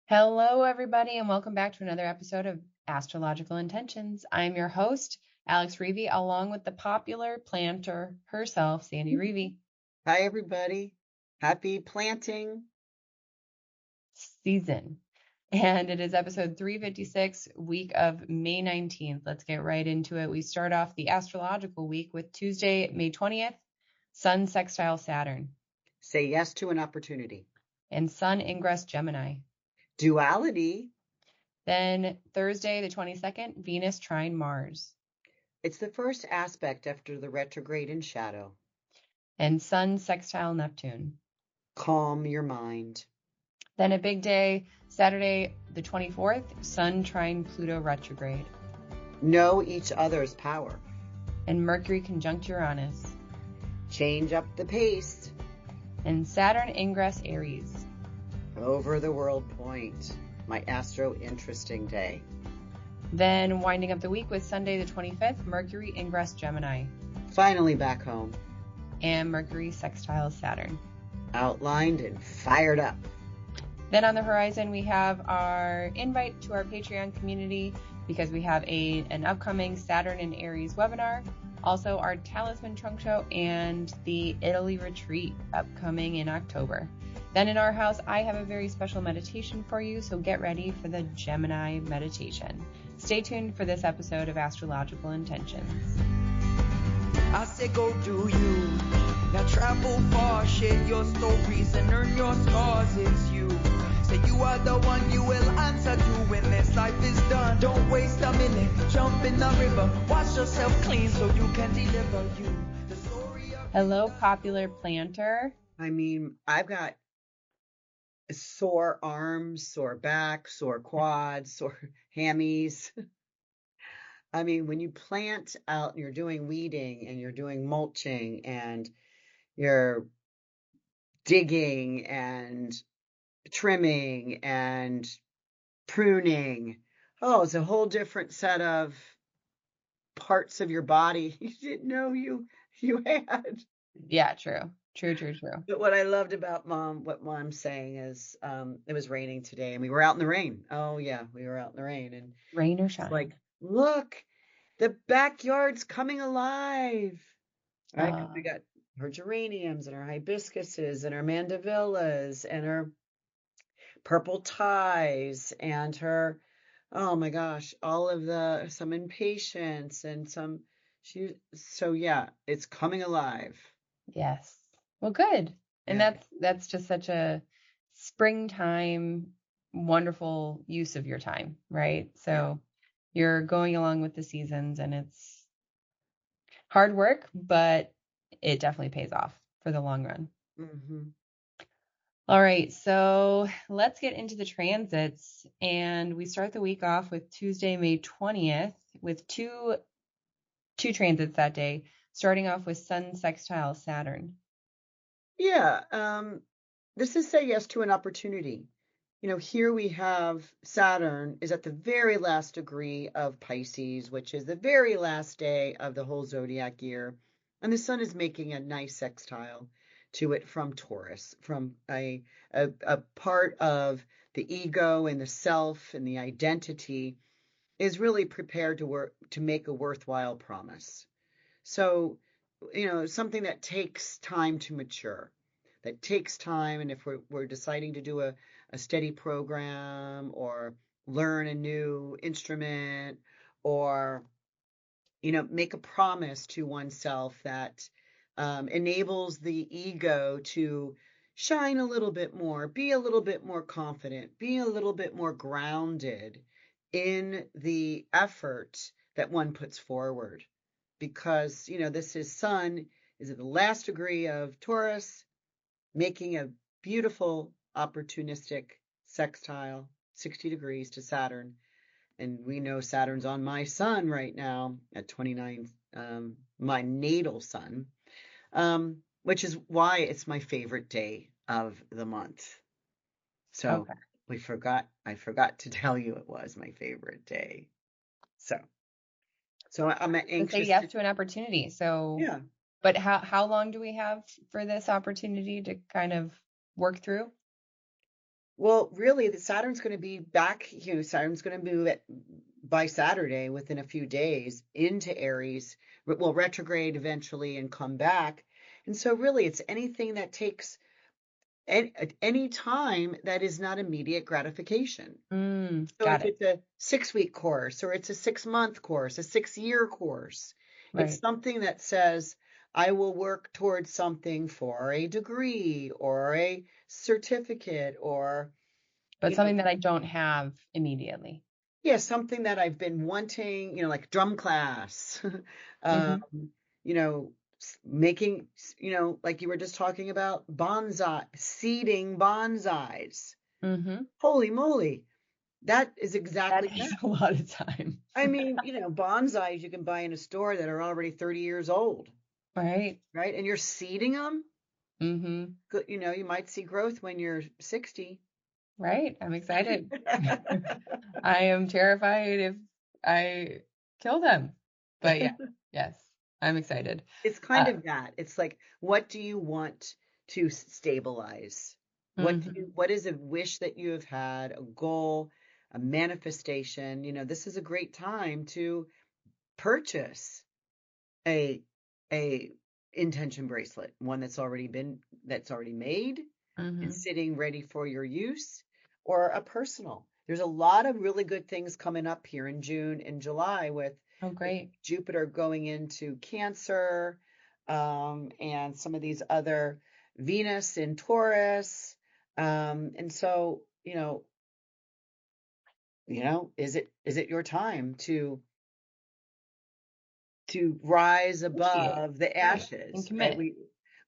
Hello, everybody, and welcome back to another episode of Astrological Intentions. I'm your host, Alex Reevy, along with the popular planter herself, Sandy Reevy. Hi, everybody. Happy planting season. And it is episode 356, week of May 19th. Let's get right into it. We start off the astrological week with Tuesday, May 20th, Sun sextile Saturn. Say yes to an opportunity. And Sun ingress Gemini. Duality. Then Thursday, the 22nd, Venus trine Mars. It's the first aspect after the retrograde in shadow. And Sun sextile Neptune. Calm your mind. Then a big day, Saturday, the 24th, Sun trine Pluto retrograde. Know each other's power. And Mercury conjunct Uranus. Change up the pace. And Saturn ingress Aries. Over the world point. My Astro-Interesting day. Then winding up the week with Sunday the 25th, Mercury ingress Gemini. Finally back home. And Mercury sextile Saturn. Outlined and fired up. Then on the horizon, we have our invite to our Patreon community because we have an upcoming Saturn and Aries webinar. Also our Talisman trunk show and the Italy retreat upcoming in October. Then in our house, I have a very special meditation for you, so get ready for the Gemini meditation. Stay tuned for this episode of Astrological Intentions. I say go do you. Now travel far, share your stories and earn your scars. It's you. Say you are the one you will answer to when this life is done. Don't waste a minute, jump in the river. Wash yourself clean so you can deliver you. The story of Hello, popular planter. I mean, I've got sore arms, sore back, sore quads, sore hammies. I mean, when you plant out and you're doing weeding and you're doing mulching and you're digging and trimming and pruning, oh, it's a whole different set of parts of your body you didn't know you had. Yeah, true. But what I loved about what Mom's saying is it was raining today and we were out in the rain. Oh, yeah, we were out in the rain. And Rain or it's shine. like, look, the backyard's coming alive. Right? 'Cause we got her geraniums and her hibiscuses and her mandavillas and her purple ties and her, oh my gosh, some impatience and so yeah, it's coming alive. Yes. Well, good. And Yeah. that's just such a springtime, wonderful use of your time, right? So you're going along with the seasons and it's hard work, but it definitely pays off for the long run. Mm-hmm. All right, so let's get into the transits. And we start the week off with Tuesday, May 20th, with two transits that day, starting off with Sun sextile Saturn. Yeah, this is say yes to an opportunity. You know, here we have Saturn is at the very last degree of Pisces, which is the very last day of the whole zodiac year. And the sun is making a nice sextile to it from Taurus, from a part of the ego and the self and the identity is really prepared to make a worthwhile promise. So, you know, something that takes time to mature, that takes time. And if we're deciding to do a steady program or learn a new instrument or, you know, make a promise to oneself that enables the ego to shine a little bit more, be a little bit more confident, be a little bit more grounded in the effort that one puts forward. Because, you know, this is Sun is at the last degree of Taurus, making a beautiful opportunistic sextile, 60 degrees to Saturn. And we know Saturn's on my sun right now at 29, my natal sun, which is why it's my favorite day of the month. So Okay. I forgot to tell you it was my favorite day. So I'm anxious. Say yes to an opportunity. So yeah. But how long do we have for this opportunity to kind of work through? Well, really, the Saturn's going to be back here. Saturn's going to move by Saturday within a few days into Aries, well, retrograde eventually and come back. And so really it's anything that takes any time that is not immediate gratification. So Got if it. it's a 6-week course or it's a 6-month course, a 6-year course, it's Right. something that says, I will work towards something for a degree or a certificate or, But something that I don't have immediately. yeah, something that I've been wanting, like drum class, Mm-hmm. you know, making, like you were just talking about bonsai, seeding bonsais. Mm-hmm. Holy moly. That is That exactly takes that. a lot of time. I mean, bonsais you can buy in a store that are already 30 years old, Right. right? And you're seeding them. Mm-hmm. You might see growth when you're 60. Right. I'm excited. I am terrified if I kill them. But yeah, yes, I'm excited. It's kind of that. It's like, what do you want to stabilize? Mm-hmm. What is a wish that you have had, a goal, a manifestation? This is a great time to purchase a intention bracelet, one that's already made and Mm-hmm. sitting ready for your use, or a personal. There's a lot of really good things coming up here in June and July with Oh, great. Jupiter going into Cancer, and some of these other Venus in Taurus. And so, is it your time to rise Appreciate. above the Right. And ashes, right? commit.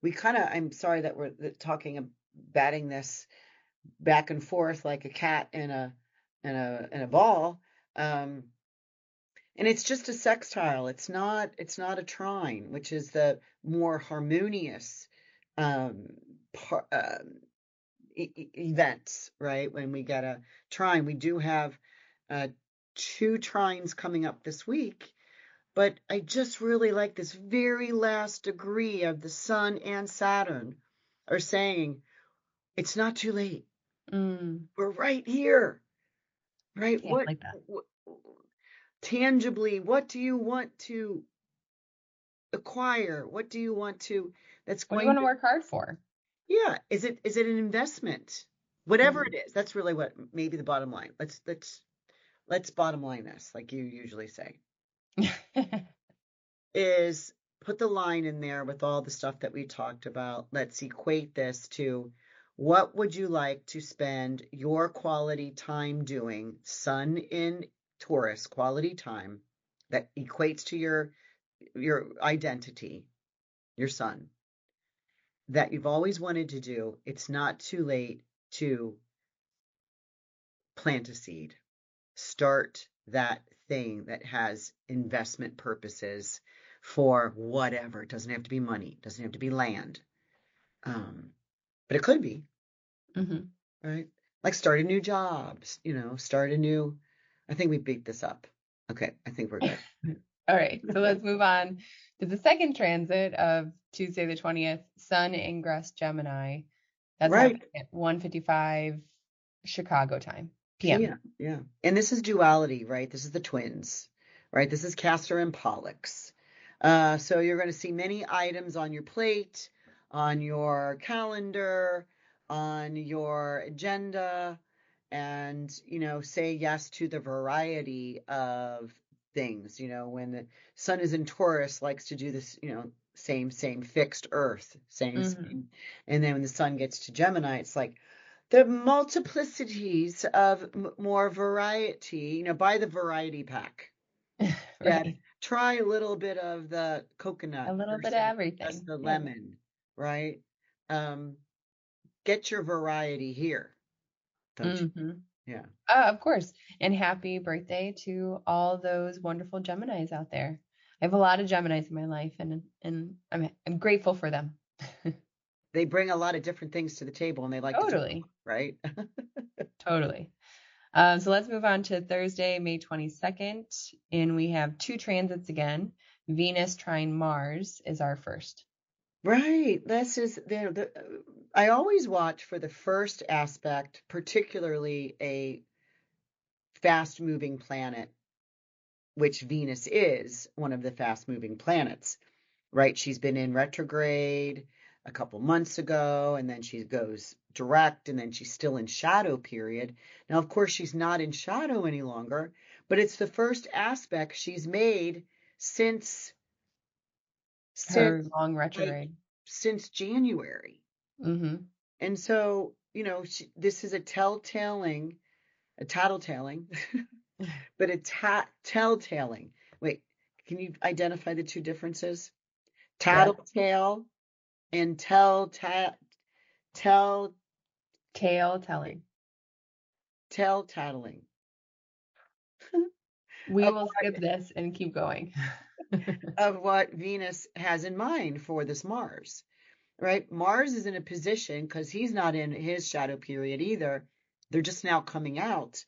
We kind of, I'm sorry that we're talking, batting this back and forth like a cat in a ball. And it's just a sextile. It's not a trine, which is the more harmonious um, events, right? When we get a trine, we do have 2 trines coming up this week. But I just really like this very last degree of the Sun and Saturn are saying it's not too late. We're right here, right? Yeah, I like that. What tangibly, what do you want to acquire? What do you want to, that's What do you going want to to, work hard for? yeah, is it an investment? Whatever Mm-hmm. it is, that's really what maybe the bottom line. Let's bottom line this, like you usually say, is put the line in there with all the stuff that we talked about. Let's equate this to what would you like to spend your quality time doing? Sun in Taurus, quality time that equates to your identity, your sun, that you've always wanted to do. It's not too late to plant a seed. Start that thing that has investment purposes for whatever. It doesn't have to be money. It doesn't have to be land. But it could be, Mm-hmm. right? Like start a new job, I think we beat this up. Okay, I think we're good. All right, so let's move on to the second transit of Tuesday the 20th, Sun ingress Gemini. That's Right. happening at 1:55 Chicago time, p.m. Yeah. And this is duality, right? This is the twins, right? This is Castor and Pollux. So you're going to see many items on your plate, on your calendar, on your agenda, and, say yes to the variety of things. When the sun is in Taurus, likes to do this, same fixed earth, same. And then when the sun gets to Gemini, it's like, the multiplicities of more variety, buy the variety pack. Yeah, Right. try a little bit of the A coconut little bit of versus just everything. the Yeah. lemon, right? Get your variety here, don't you? Mm-hmm. Yeah. Of course. And happy birthday to all those wonderful Geminis out there. I have a lot of Geminis in my life, and I'm grateful for them. They bring a lot of different things to the table and they like to talk, Totally. right? Totally. So let's move on to Thursday, May 22nd, and we have 2 transits again. Venus trine Mars is our first. Right. This is I always watch for the first aspect, particularly a fast-moving planet, which Venus is one of the fast-moving planets, right? She's been in retrograde a couple months ago, and then she goes direct, and then she's still in shadow period. Now, of course, she's not in shadow any longer, but it's the first aspect she's made since Her long like retrograde. since January. Mm-hmm. And so, this is a tattletaling, but a telltaling. Wait, can you identify the two differences? Yep. Tattletale and tell-tattling. We of will skip this and keep going. of what Venus has in mind for this Mars, right? Mars is in a position, because he's not in his shadow period either. They're just now coming out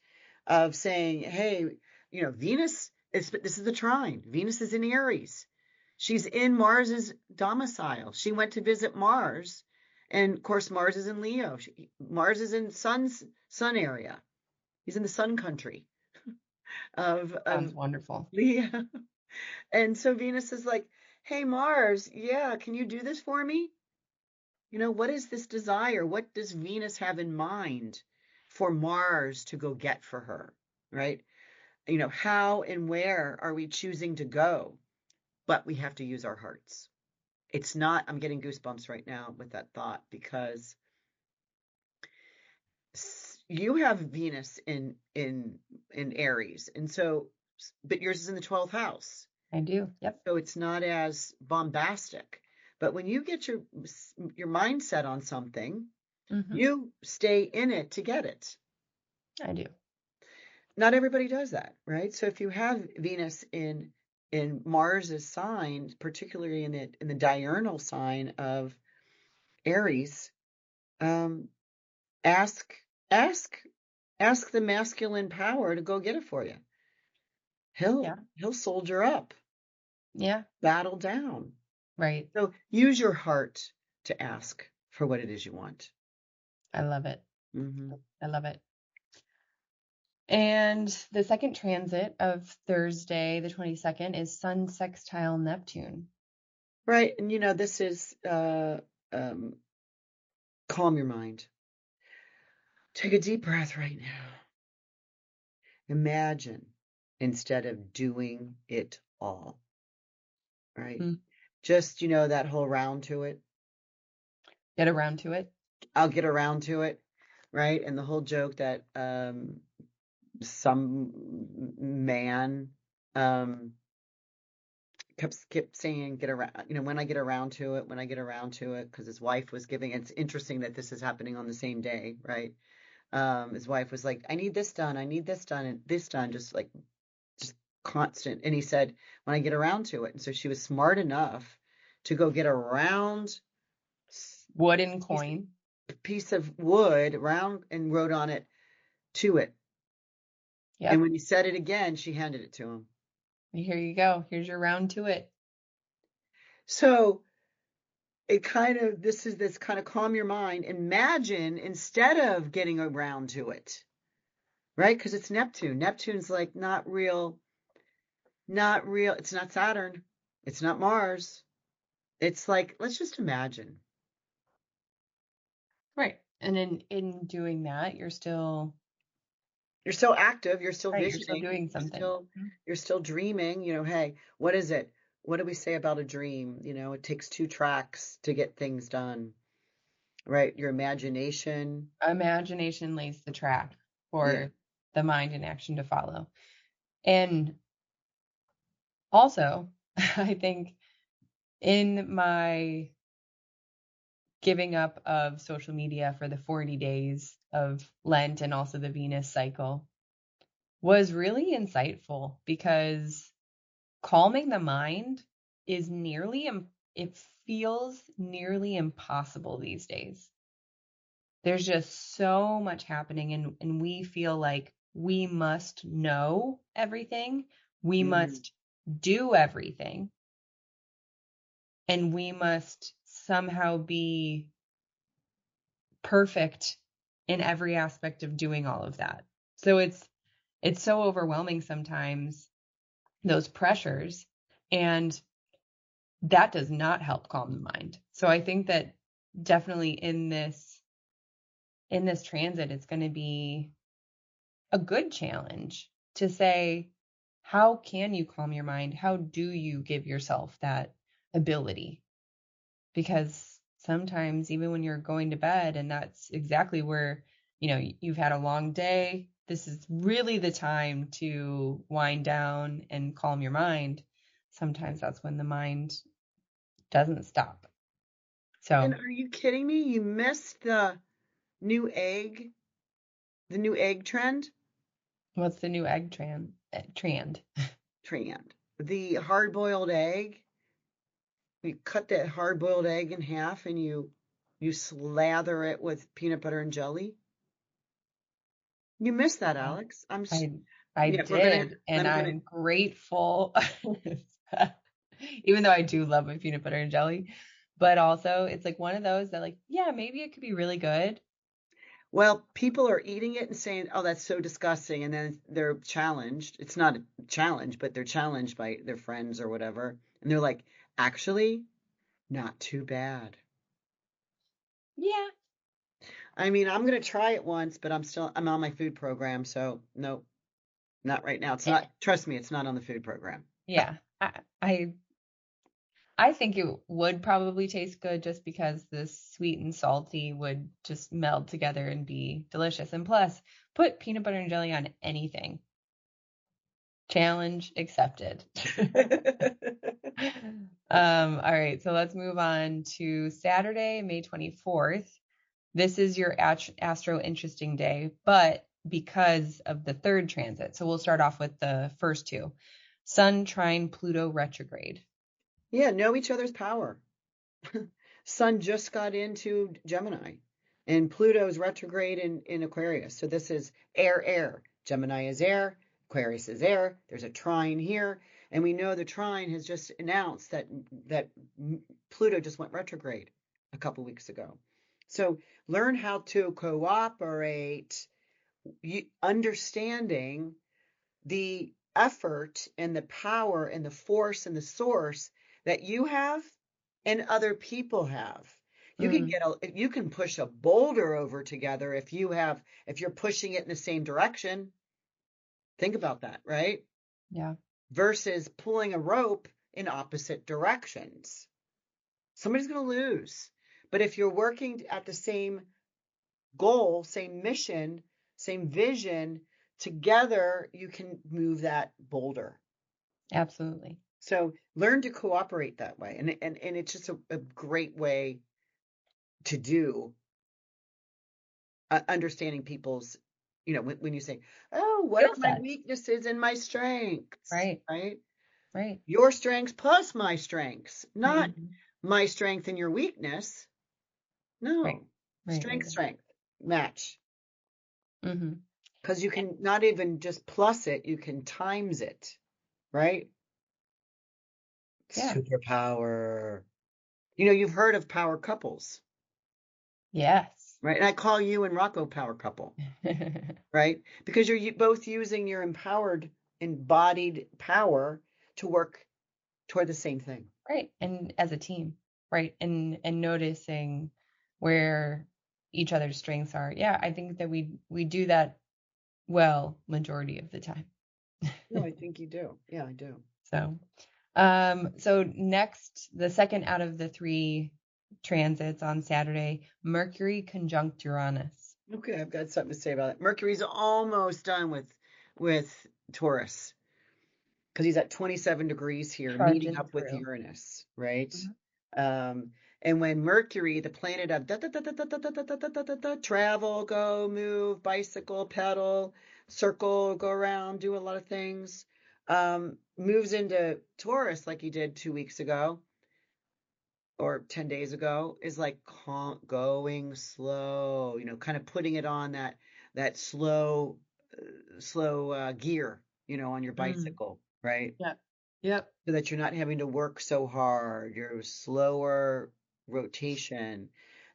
of saying, hey, Venus this is the trine. Venus is in Aries. She's in Mars's domicile. She went to visit Mars, and of course Mars is in Leo. Mars is in sun area. He's in the sun country of Sounds wonderful. Leo. And so Venus is like, hey, Mars, yeah, can you do this for me? What is this desire? What does Venus have in mind for Mars to go get for her, right? How and where are we choosing to go? But we have to use our hearts. It's not, I'm getting goosebumps right now with that thought, because you have Venus in Aries, and so, but yours is in the 12th house. I do. Yep. So it's not as bombastic. But when you get your mindset on something, you stay in it to get it. I do. Not everybody does that, right? So if you have Venus in Mars's sign, particularly in the diurnal sign of Aries, ask the masculine power to go get it for you. He'll soldier up. Yeah. Battle down. Right. So use your heart to ask for what it is you want. I love it. Mm-hmm. I love it. And the second transit of Thursday, the 22nd, is Sun sextile Neptune. Right. And this is calm your mind. Take a deep breath right now. Imagine instead of doing it all. Right. Just, that whole round to it. Get around to it. I'll get around to it. Right. And the whole joke that some man kept saying, get around, when I get around to it, because his wife was giving, it's interesting that this is happening on the same day, right? His wife was like, I need this done, and this done, just constant. And he said, when I get around to it. And so she was smart enough to go get a round wooden coin, piece of wood, round, and wrote on it, to it. Yep. And when he said it again, she handed it to him. Here you go. Here's your round to it. So this kind of calm your mind. Imagine instead of getting around to it, right? Because it's Neptune. Neptune's like not real. It's not Saturn. It's not Mars. It's like, let's just imagine. Right. And in doing that, you're still active. You're still visioning. You're still doing something. You're still dreaming. Hey, what is it? What do we say about a dream? It takes 2 tracks to get things done, right? Your imagination. Imagination lays the track for the mind and action to follow. And also, I think in my giving up of social media for the 40 days of Lent and also the Venus cycle was really insightful, because calming the mind is it feels nearly impossible these days. There's just so much happening, and we feel like we must know everything. We must do everything. And we must somehow be perfect in every aspect of doing all of that. So it's so overwhelming sometimes, those pressures, and that does not help calm the mind. So I think that definitely in this transit, it's going to be a good challenge to say, how can you calm your mind? How do you give yourself that ability? Because sometimes even when you're going to bed, and that's exactly where, you've had a long day, this is really the time to wind down and calm your mind. Sometimes that's when the mind doesn't stop. So, And are you kidding me? You missed the new egg trend? what's the new egg trend? Trend. The hard-boiled egg. You cut that hard-boiled egg in half and you slather it with peanut butter and jelly. You missed that, Alex. I did, and I'm grateful. Even though I do love my peanut butter and jelly, but also it's like one of those that, like, yeah, maybe it could be really good. Well, people are eating it and saying, "Oh, that's so disgusting," and then they're challenged. It's not a challenge, but they're challenged by their friends or whatever, and they're like, "Actually, not too bad." Yeah. I mean, I'm gonna try it once, but I'm on my food program, so no, not right now. It's not. Trust me, it's not on the food program. Yeah. I think it would probably taste good, just because the sweet and salty would just meld together and be delicious. And plus, put peanut butter and jelly on anything. Challenge accepted. All right, so let's move on to Saturday, May 24th. This is your Astro-Interesting day, but because of the third transit. So we'll start off with the first two. Sun, trine, Pluto, retrograde. Yeah, know each other's power. Sun just got into Gemini, and Pluto's retrograde in Aquarius. So this is air. Gemini is air, Aquarius is air. There's a trine here, and we know the trine has just announced that Pluto just went retrograde a couple weeks ago. So learn how to cooperate, understanding the effort and the power and the force and the source that you have and other people have. You can push a boulder over together if you're pushing it in the same direction. Think about that, right? Yeah. Versus pulling a rope in opposite directions. Somebody's going to lose. But if you're working at the same goal, same mission, same vision, together you can move that boulder. Absolutely. So learn to cooperate that way. And it's just a great way to do understanding people's, when you say, "Oh, what are my weaknesses and my strengths?" Right. Right. Your strengths plus my strengths, not my strength and your weakness. No. Right. Strength, match. Mm-hmm. Because you can not even just plus it, you can times it, right? Yeah. Superpower. You've heard of power couples. Yes. Right. And I call you and Rocco power couple. Right. Because you're both using your empowered, embodied power to work toward the same thing. Right. And as a team. Right. And noticing where each other's strengths are. Yeah. I think that we do that well majority of the time. No, I think you do. Yeah, I do. So next, the second out of the three transits on Saturday, Mercury conjunct Uranus. Okay, I've got something to say about it. Mercury's almost done with Taurus, because he's at 27 degrees here, meeting up with Uranus, right? And when Mercury, the planet of travel, go, move, bicycle, pedal, circle, go around, do a lot of things, moves into Taurus like he did 2 weeks ago or 10 days ago, is like going slow, kind of putting it on that slow gear, on your bicycle, right? Yep. So that you're not having to work so hard, you're slower rotation.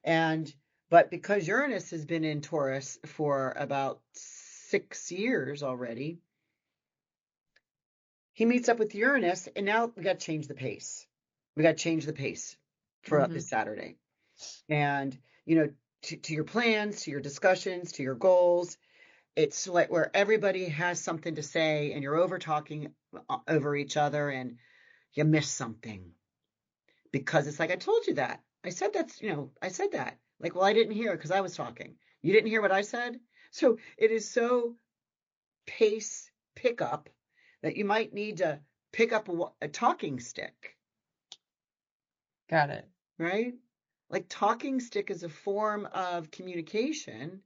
And But because Uranus has been in Taurus for about 6 years already, he meets up with Uranus, and now we got to change the pace. We got to change the pace for this Saturday. And, to your plans, to your discussions, to your goals, it's like where everybody has something to say and you're over talking over each other and you miss something. Because it's like, I told you that. I said that's, I said that. Like, well, I didn't hear because I was talking. You didn't hear what I said? So it is so pace pickup that you might need to pick up a talking stick. Got it. Right? Like talking stick is a form of communication,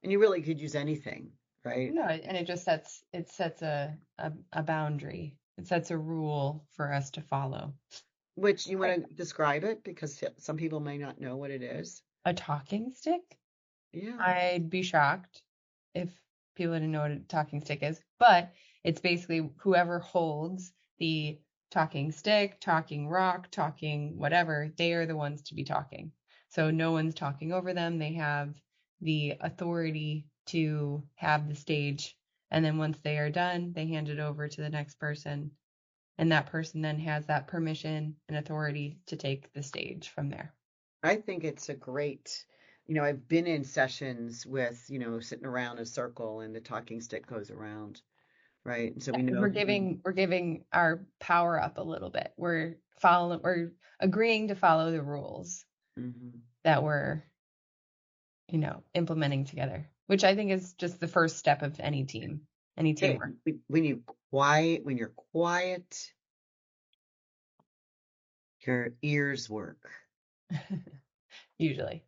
and you really could use anything, right? No, and it just sets a boundary. It sets a rule for us to follow. Which you want to describe it, because some people may not know what it is. A talking stick? Yeah. I'd be shocked if people didn't know what a talking stick is, but it's basically whoever holds the talking stick, talking rock, talking whatever, they are the ones to be talking. So no one's talking over them. They have the authority to have the stage. And then once they are done, they hand it over to the next person. And that person then has that permission and authority to take the stage from there. I think it's a great, I've been in sessions with, sitting around a circle and the talking stick goes around, right? And so we know we're giving our power up a little bit. We're agreeing to follow the rules that we're, implementing together, which I think is just the first step of any teamwork. When you're quiet, your ears work. Usually.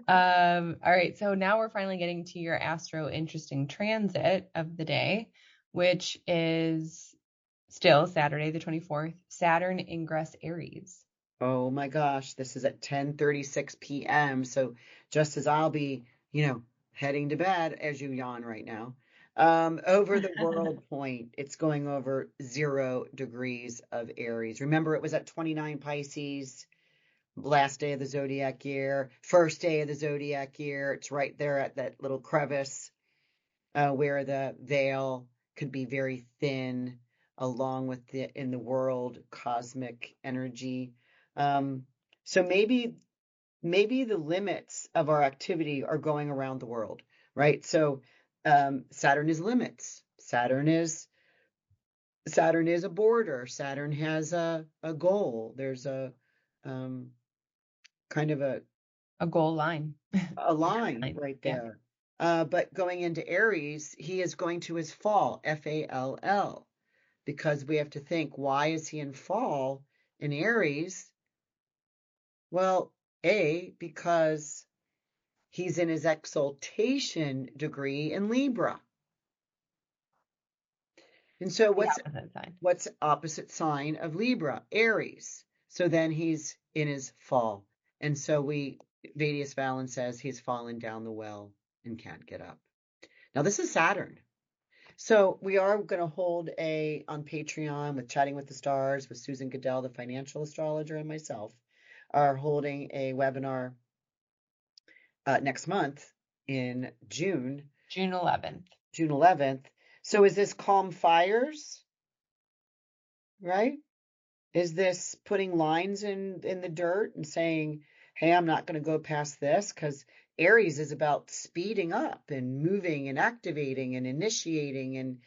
All right, so now we're finally getting to your Astro-Interesting transit of the day, which is still Saturday the 24th, Saturn ingress Aries. Oh my gosh, this is at 10:36 p.m. So just as I'll be, heading to bed, as you yawn right now, over the world point, it's going over 0 degrees of Aries. Remember, it was at 29 Pisces, last day of the zodiac year, first day of the zodiac year. It's right there at that little crevice where the veil could be very thin, along with in the world cosmic energy. So maybe the limits of our activity are going around the world, right? So Saturn is limits. Saturn is a border. Saturn has a goal. There's a kind of a goal line. A line right there. Yeah. But going into Aries, he is going to his fall, F-A-L-L, because we have to think, why is he in fall in Aries? Well, because he's in his exaltation degree in Libra. And so what's opposite sign of Libra? Aries. So then he's in his fall. And so Vedius Valen says he's fallen down the well and can't get up. Now this is Saturn. So we are going to hold on Patreon with Chatting with the Stars with Susan Goodell, the financial astrologer, and myself are holding a webinar next month in June. June 11th. June 11th. So is this calm fires? Right? Is this putting lines in the dirt and saying, hey, I'm not going to go past this? Because Aries is about speeding up and moving and activating and initiating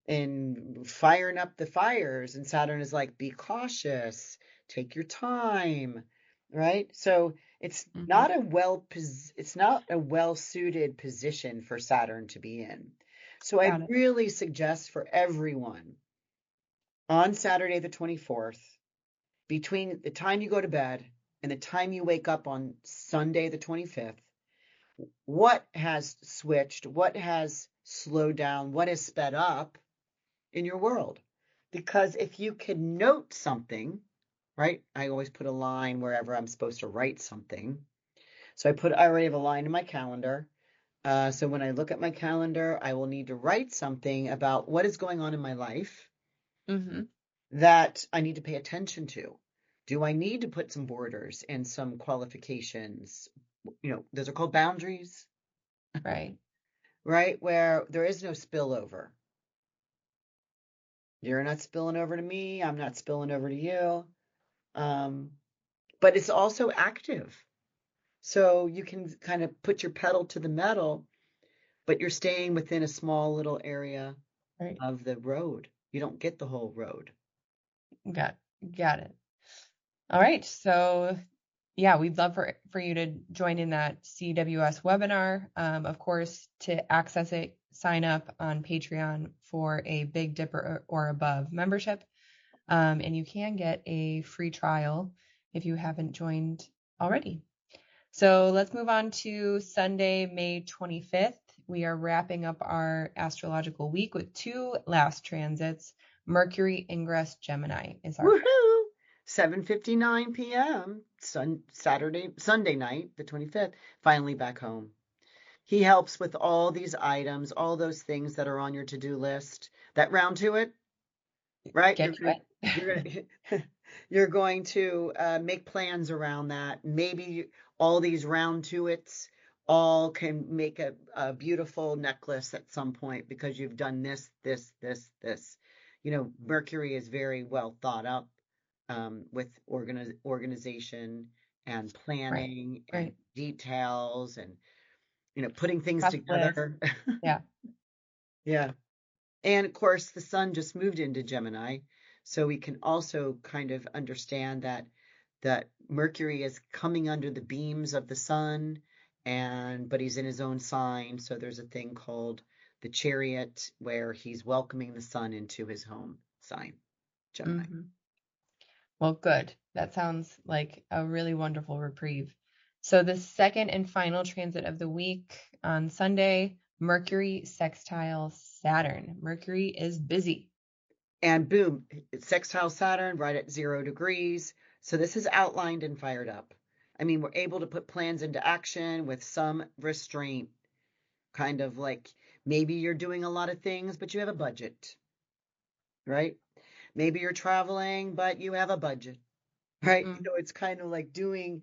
and firing up the fires. And Saturn is like, be cautious, take your time, right? So it's not a well-suited position for Saturn to be in. So I really suggest for everyone on Saturday the 24th, between the time you go to bed and the time you wake up on Sunday the 25th, what has switched, what has slowed down, what has sped up in your world? Because if you can note something, right? I always put a line wherever I'm supposed to write something. So I already have a line in my calendar. So when I look at my calendar, I will need to write something about what is going on in my life that I need to pay attention to. Do I need to put some borders and some qualifications? Those are called boundaries, Right. right? Where there is no spillover. You're not spilling over to me. I'm not spilling over to you. But it's also active. So you can kind of put your pedal to the metal, but you're staying within a small little area of the road. You don't get the whole road. Got it. All right. So yeah, we'd love for you to join in that CWS webinar. Of course, to access it, sign up on Patreon for a Big Dipper or above membership. And you can get a free trial if you haven't joined already. So let's move on to Sunday, May 25th. We are wrapping up our astrological week with 2 last transits. Mercury ingress Gemini is our Woohoo! 7:59 p.m. Sunday night, the 25th, finally back home. He helps with all these items, all those things that are on your to-do list that round to it, right? You're going to make plans around that. Maybe all these round to it's all can make a beautiful necklace at some point because you've done this. Mercury is very well thought up with organization and planning and details and putting things together. Yeah. Yeah. And of course, the sun just moved into Gemini, so we can also kind of understand that Mercury is coming under the beams of the sun, but he's in his own sign. So there's a thing called the chariot where he's welcoming the sun into his home sign, Gemini. Mm-hmm. Well, good. That sounds like a really wonderful reprieve. So the second and final transit of the week on Sunday, Mercury sextile Saturn. Mercury is busy. And boom, sextile Saturn right at 0 degrees. So this is outlined and fired up. I mean, we're able to put plans into action with some restraint, kind of like maybe you're doing a lot of things, but you have a budget, right? Maybe you're traveling, but you have a budget, right? It's kind of like doing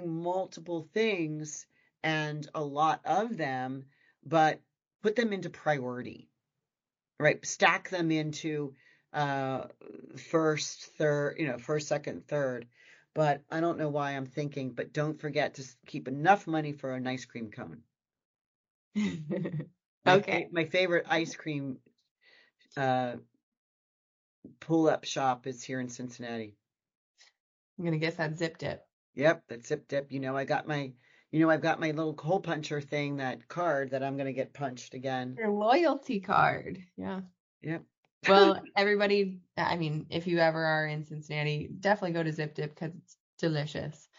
multiple things and a lot of them, but put them into priority, right? Stack them into first, second, third. But I don't know why I'm thinking, but don't forget to keep enough money for an ice cream cone. Okay. My favorite ice cream pull-up shop is here in Cincinnati. I'm gonna guess that Zip Dip. Yep, that's Zip Dip. I've got my little hole puncher thing, that card that I'm gonna get punched again. Your loyalty card. Yeah. Yep. Well, everybody, I mean, if you ever are in Cincinnati, definitely go to Zip Dip because it's delicious.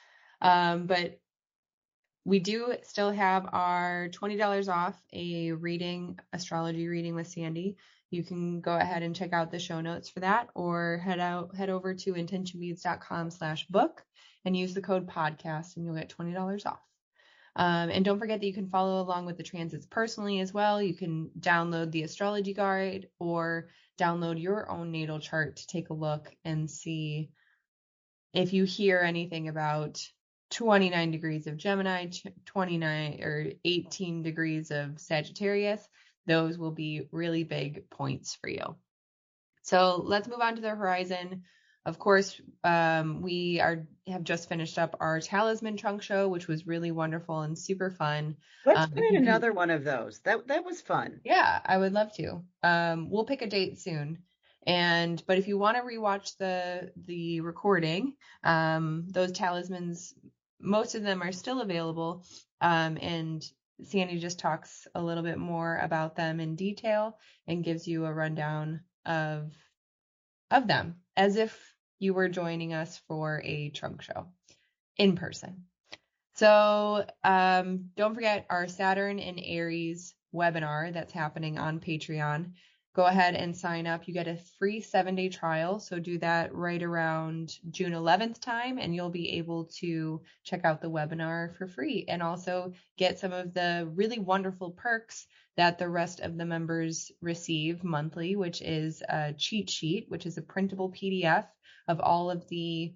But we do still have our $20 off a astrology reading with Sandy. You can go ahead and check out the show notes for that, or head over to intentionbeads.com/book and use the code podcast and you'll get $20 off. And don't forget that you can follow along with the transits personally as well. You can download the astrology guide or download your own natal chart to take a look and see if you hear anything about 29 degrees of Gemini, 29 or 18 degrees of Sagittarius. Those will be really big points for you. So let's move on to the horizon. Of course, we have just finished up our Talisman trunk show, which was really wonderful and super fun. Let's plan another one of those. That was fun. Yeah, I would love to. We'll pick a date soon. But if you want to rewatch the recording, those talismans, most of them are still available. And Sandy just talks a little bit more about them in detail and gives you a rundown of them as if you were joining us for a trunk show in person. So don't forget our Saturn and Aries webinar that's happening on Patreon. Go ahead and sign up. You get a free 7-day trial. So do that right around June 11th time, and you'll be able to check out the webinar for free and also get some of the really wonderful perks that the rest of the members receive monthly, which is a cheat sheet, which is a printable PDF of all of the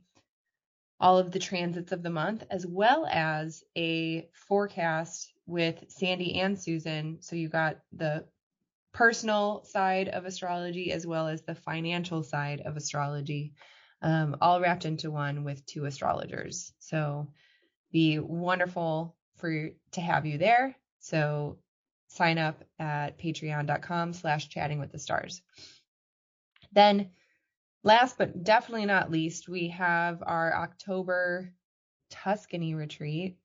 all of the transits of the month, as well as a forecast with Sandy and Susan. So you got the personal side of astrology as well as the financial side of astrology, all wrapped into one with 2 astrologers. So be wonderful to have you there. So sign up at patreon.com/chattingwiththestars. Then last but definitely not least, we have our October Tuscany retreat.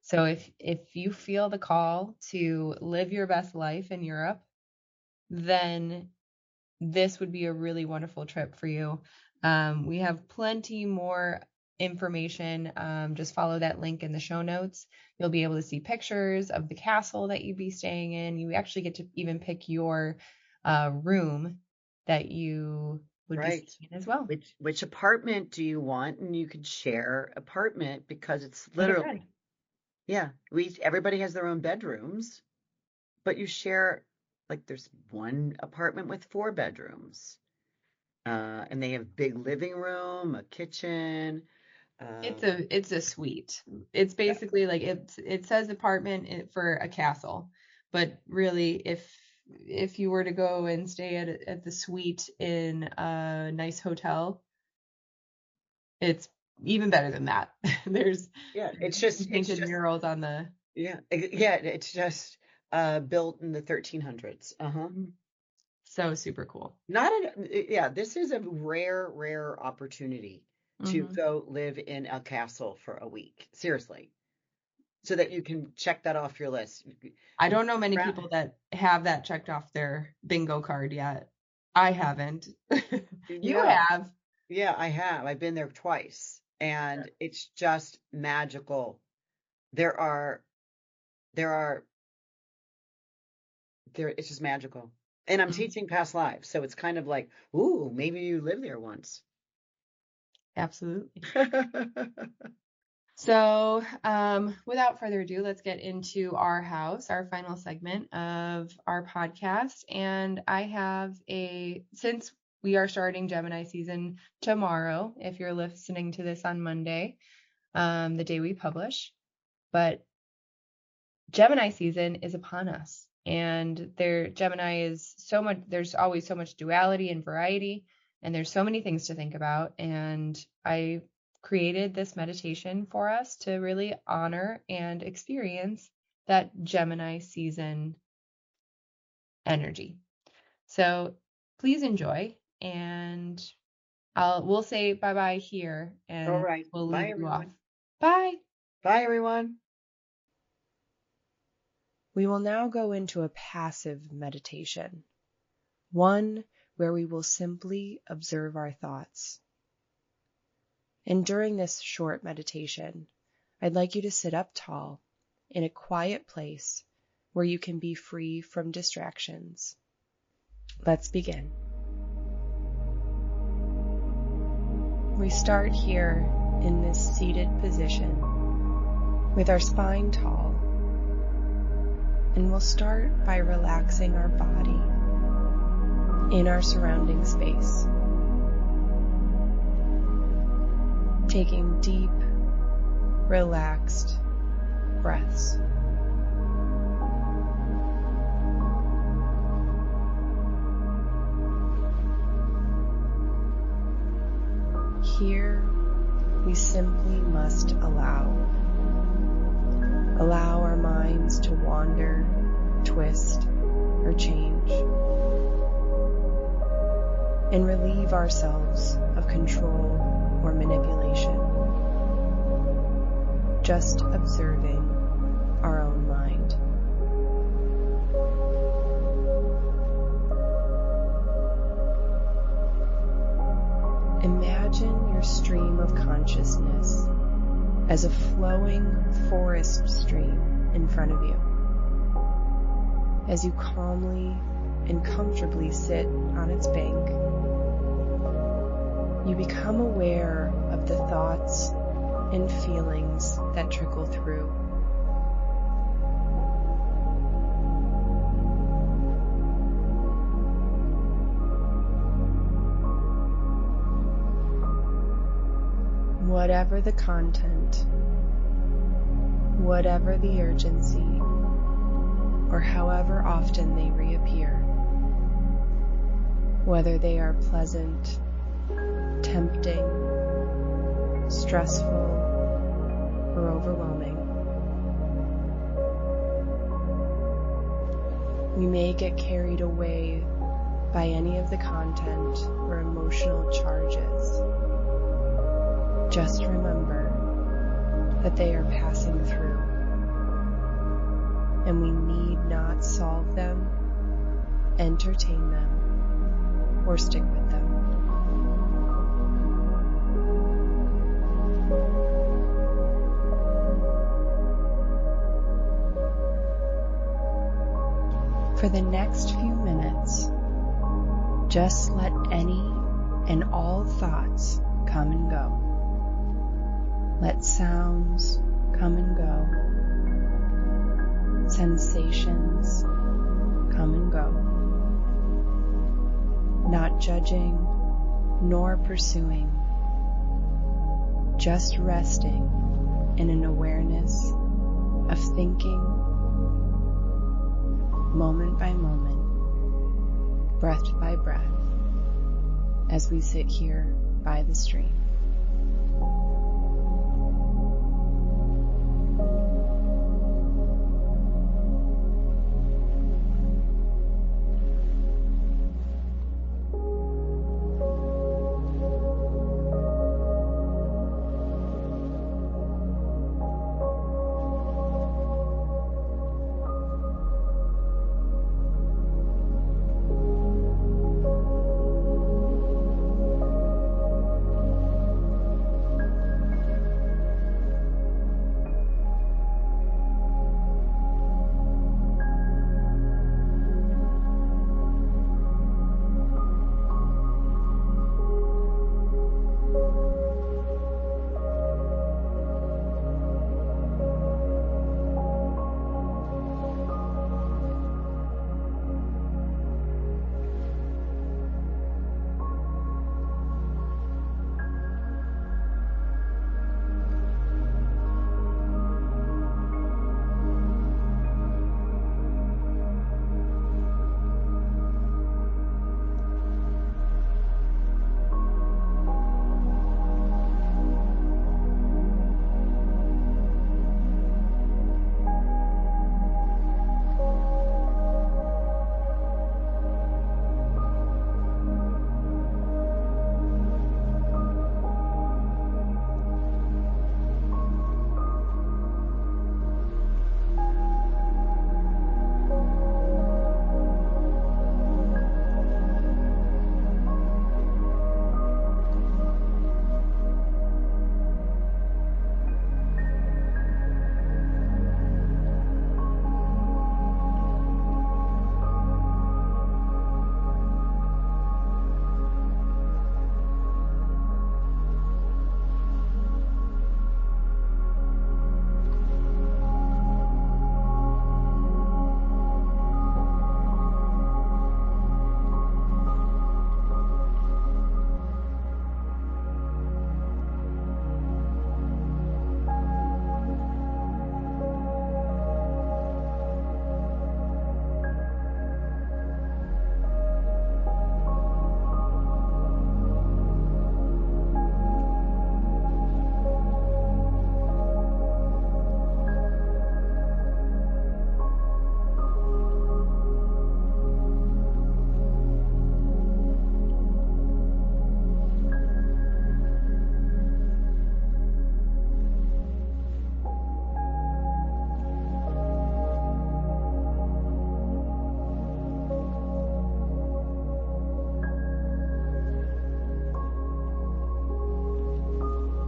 So if you feel the call to live your best life in Europe, then this would be a really wonderful trip for you. We have plenty more information. Just follow that link in the show notes. You'll be able to see pictures of the castle that you'd be staying in. You actually get to even pick your room that you would be staying in as well. Which apartment do you want? And you could share apartment, because it's literally, everybody has their own bedrooms, but you share, like, there's one apartment with 4 bedrooms, and they have big living room, a kitchen. It's a suite. It's basically like it says apartment for a castle, but really if you were to go and stay at the suite in a nice hotel, it's even better than that. There's it's just murals on the it's just built in the 1300s. So super cool. This is a rare opportunity to go live in a castle for a week. Seriously. So that you can check that off your list. I don't know many people that have that checked off their bingo card yet. I haven't. You have. Yeah, I have. I've been there twice, and it's just magical. It's just magical. And I'm teaching past lives, so it's kind of like, ooh, maybe you lived there once. Absolutely. So without further ado, let's get into our house, our final segment of our podcast. And I have since we are starting Gemini season tomorrow, if you're listening to this on Monday, the day we publish, but Gemini season is upon us. And Gemini is so much, there's always so much duality and variety, and there's so many things to think about. And I created this meditation for us to really honor and experience that Gemini season energy. So please enjoy, and we'll say bye-bye here, and all right. We'll bye, leave everyone. you off. Bye. Bye, everyone. We will now go into a passive meditation, one where we will simply observe our thoughts. And during this short meditation, I'd like you to sit up tall in a quiet place where you can be free from distractions. Let's begin. We start here in this seated position with our spine tall, and we'll start by relaxing our body in our surrounding space. Taking deep, relaxed breaths. Here, we simply must allow our minds to wander, twist, or change, and relieve ourselves of control or manipulation, just observing our own mind. Imagine your stream of consciousness as a flowing forest stream in front of you. As you calmly and comfortably sit on its bank, you become aware of the thoughts and feelings that trickle through. What whatever the content, whatever the urgency, or however often they reappear, whether they are pleasant, tempting, stressful, or overwhelming. We may get carried away by any of the content or emotional charges. Just remember that they are passing through, and we need not solve them, entertain them, or stick with them. For the next few minutes, just let any and all thoughts come and go. Let sounds come and go. Sensations come and go. Not judging nor pursuing, just resting in an awareness of thinking, moment by moment, breath by breath, as we sit here by the stream.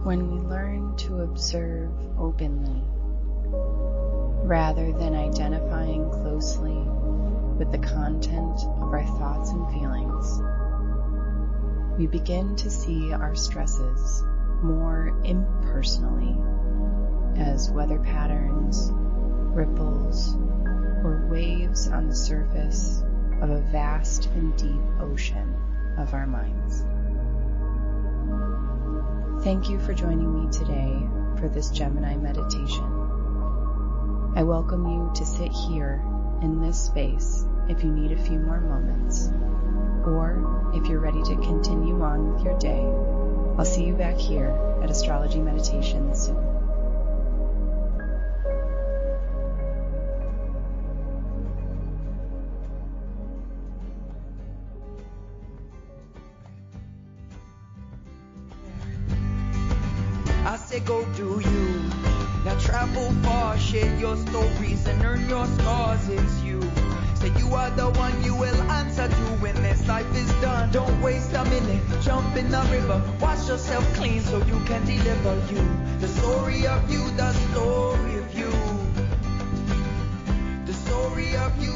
When we learn to observe openly, rather than identifying closely with the content of our thoughts and feelings, we begin to see our stresses more impersonally as weather patterns, ripples, or waves on the surface of a vast and deep ocean of our minds. Thank you for joining me today for this Gemini meditation. I welcome you to sit here in this space if you need a few more moments, or if you're ready to continue on with your day. I'll see you back here at Astrology Meditation soon. I say go do you. Now travel far, share your stories and earn your scars. It's you. Say you are the one, you will answer to when this life is done. Don't waste a minute, jump in the river. Wash yourself clean so you can deliver you. The story of you, the story of you. The story of you.